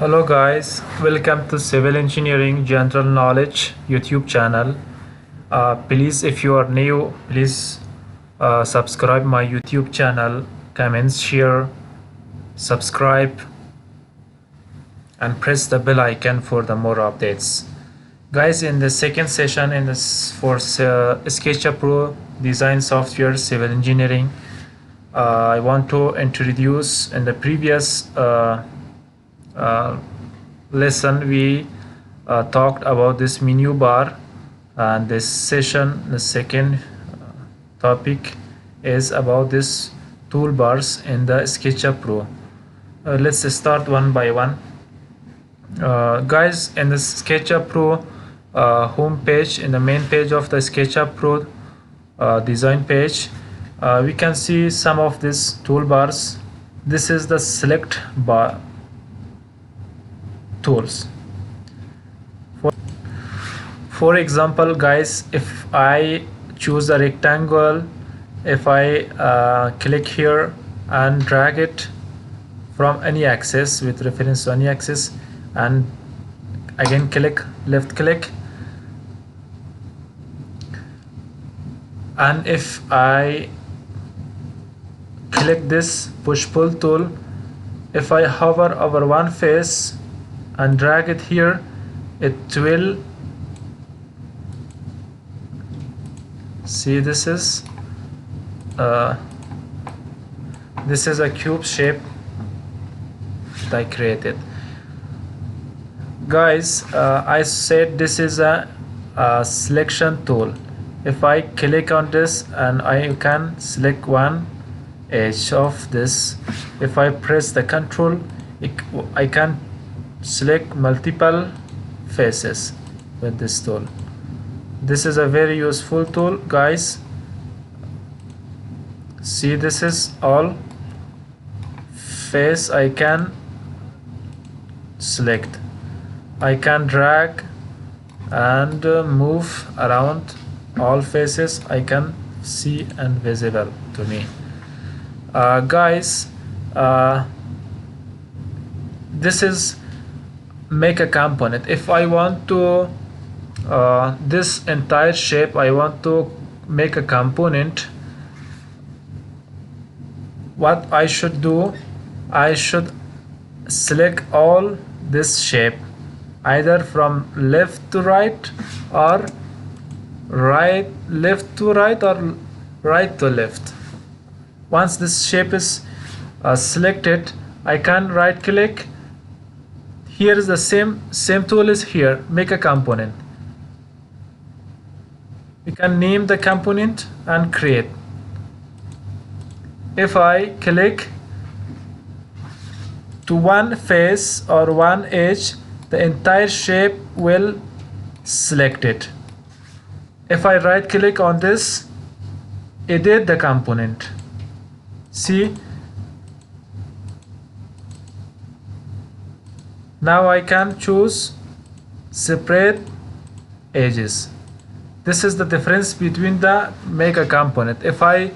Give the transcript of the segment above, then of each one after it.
Hello guys, welcome to Civil Engineering General Knowledge YouTube channel. Please, if you are new, please subscribe my YouTube channel, comment, share, subscribe, and press the bell icon for the more updates. Guys, in the second session in this for Sketchup Pro design software civil engineering, I want to introduce in the previous uh, lesson we talked about this menu bar, and this session the second topic is about this toolbars in the SketchUp Pro. Let's start one by one. Guys, in the SketchUp Pro home page, in the main page of the SketchUp Pro design page, we can see some of these toolbars. This is the select bar tools. For example, guys, if I choose a rectangle, if I click here and drag it from any axis with reference to any axis, and again click, left click, and if I click this push pull tool, if I hover over one face and drag it here, it will see this is a cube shape that I created. Guys, I said this is a selection tool. If I click on this and I can select one edge of this, if I press the control, I can select multiple faces with this tool. This is a very useful tool, guys. See, this is all face I can select. I can drag and move around all faces I can see and visible to me. Guys, this is make a component. If I want to this entire shape, I want to make a component, what I should do, I should select all this shape either from left to right, or left to right, or right to left. Once this shape is selected, I can right click. Here is the same tool is here, make a component. We can name the component and create. If I click to one face or one edge, the entire shape will select it. If I right click on this, edit the component. See, now I can choose separate edges. This is the difference between the make a component. If I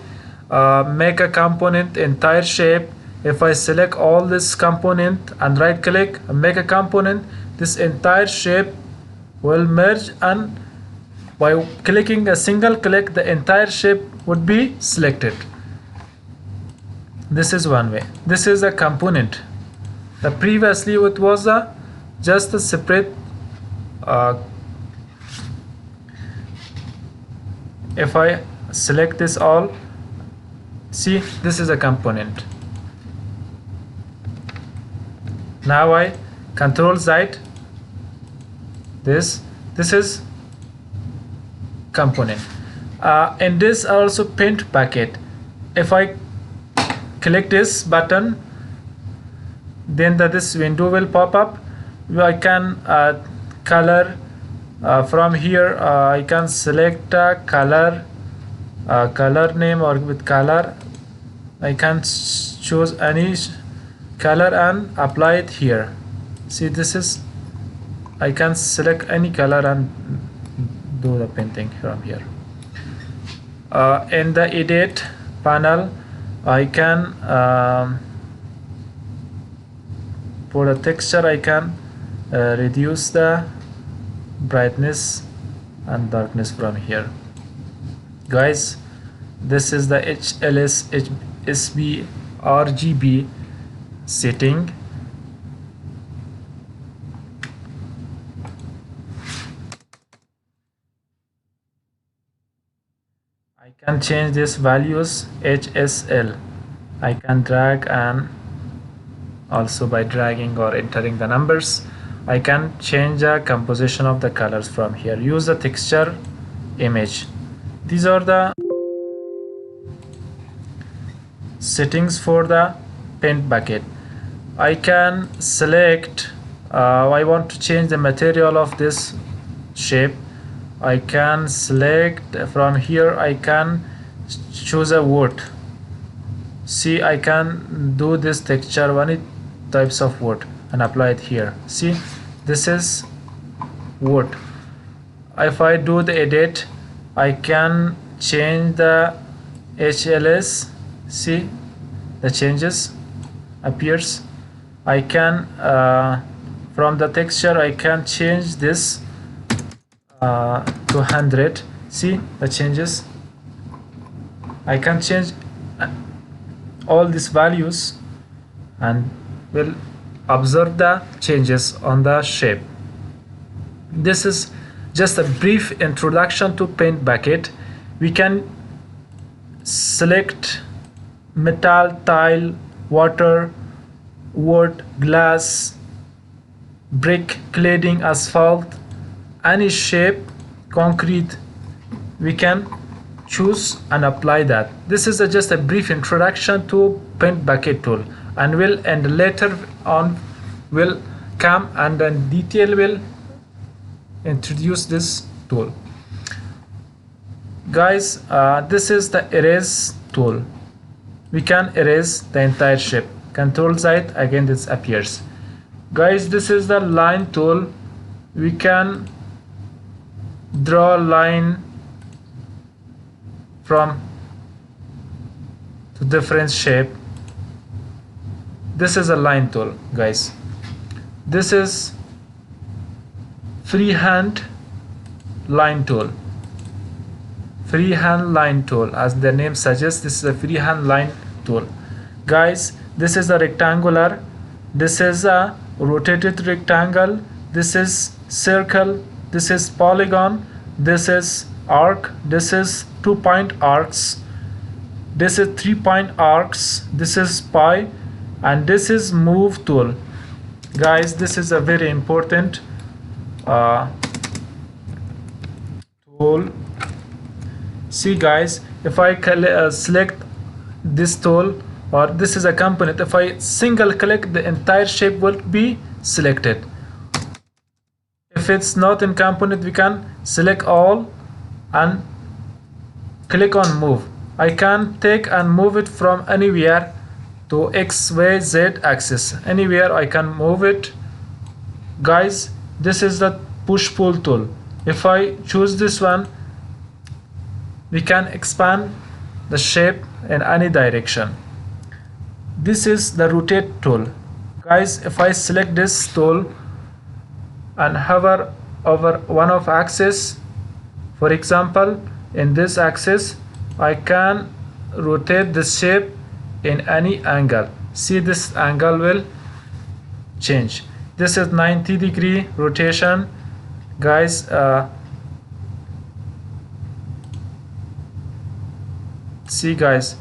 make a component entire shape, if I select all this component and right click and make a component, this entire shape will merge, and by clicking a single click, the entire shape would be selected. This is one way. This is a component. The previously it was just a separate if I select this all, see, this is a component. Now I control Z, this is component. And this also paint bucket. If I click this button, then this window will pop up. I can color from here. I can select a color name, or with color I can choose any color and apply it here. See, this is, I can select any color and do the painting from here. In the edit panel, I can for the texture I can reduce the brightness and darkness from here. Guys, this is the HLS HSB RGB setting. I can change these values HSL. I can drag, and also by dragging or entering the numbers I can change the composition of the colors from here. Use the texture image. These are the settings for the paint bucket. I can select I want to change the material of this shape. I can select from here. I can choose a wood. See, I can do this texture one types of wood and apply it here. See, this is wood. If I do the edit, I can change the HLS. See, the changes appears. I can from the texture I can change this to 100. See the changes. I can change all these values and will observe the changes on the shape. This is just a brief introduction to paint bucket. We can select metal, tile, water, wood, glass, brick, cladding, asphalt, any shape, concrete. We can choose and apply that. This is just a brief introduction to paint bucket tool, and later on will come and in detail will introduce this tool. Guys, this is the erase tool. We can erase the entire shape. Control Z, again this appears. Guys, this is the line tool. We can draw a line from to different shape. This is a line tool, guys. This is freehand line tool. Freehand line tool, as the name suggests, this is a freehand line tool. Guys, this is a rectangular, this is a rotated rectangle, this is circle, this is polygon, this is arc, this is 2-point arcs, this is 3-point arcs, this is pi, and this is move tool. Guys, this is a very important tool. See guys, if I select this tool, or this is a component, if I single click, the entire shape will be selected. If it's not in component, we can select all and click on move. I can take and move it from anywhere to X, Y, Z axis. Anywhere I can move it. Guys, this is the push pull tool. If I choose this one, we can expand the shape in any direction. This is the rotate tool. Guys, if I select this tool and hover over one of axis, for example in this axis, I can rotate this shape in any angle. See, this angle will change. This is 90-degree rotation. Guys, see guys,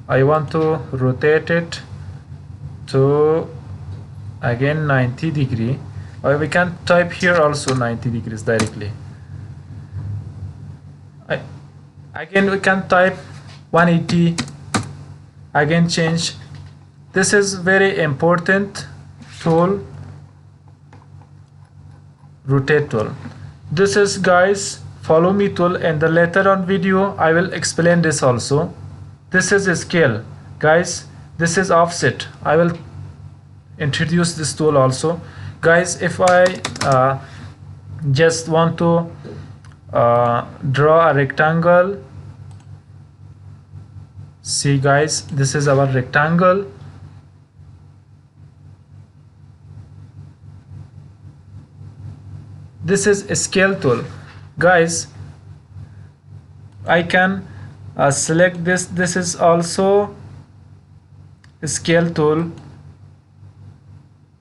I want to rotate it to again 90-degree, or we can type here also 90 degrees directly. Again we can type 180, again change. This is very important tool, rotate tool. This is guys follow me tool. In the later on video I will explain this also. This is a scale, guys. This is offset. I will introduce this tool also. Guys, if I just want to draw a rectangle, see guys, this is our rectangle. this is a scale tool. Guys, I can select this. This is also a scale tool.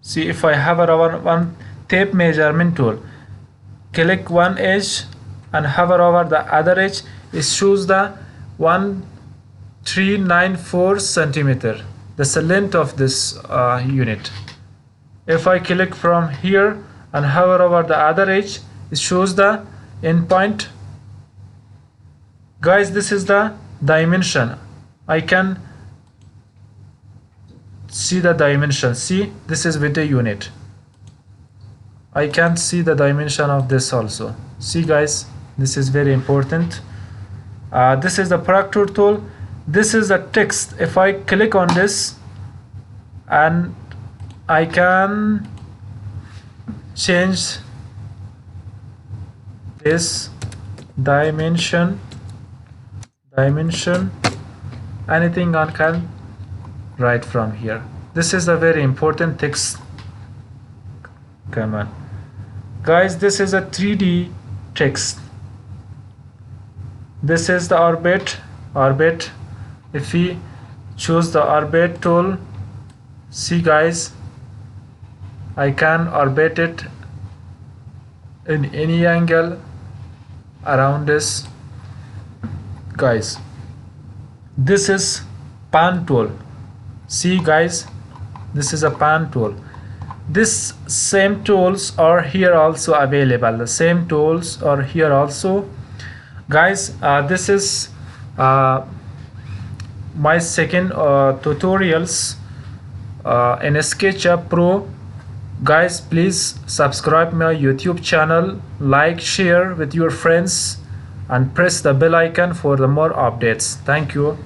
See, if I hover over one tape measurement tool, click one edge and hover over the other edge, it shows the 1394 centimeter. That's the length of this unit. If I click from here and hover over the other edge, it shows the end point. Guys, this is the dimension. I can see the dimension. See, this is with a unit. I can see the dimension of this also. See guys, this is very important. This is the protractor tool. This is the text. If I click on this, and I can change this dimension, anything I can write from here. This is a very important text. Come on guys, this is a 3D text. This is the orbit. If we choose the orbit tool, see guys, I can orbit it in any angle around this. Guys, this is pan tool. See guys, this is a pan tool. This same tools are here also available. The same tools are here also. Guys, this is my second tutorials in SketchUp Pro. Guys, please subscribe my YouTube channel, like, share with your friends, and press the bell icon for the more updates. Thank you.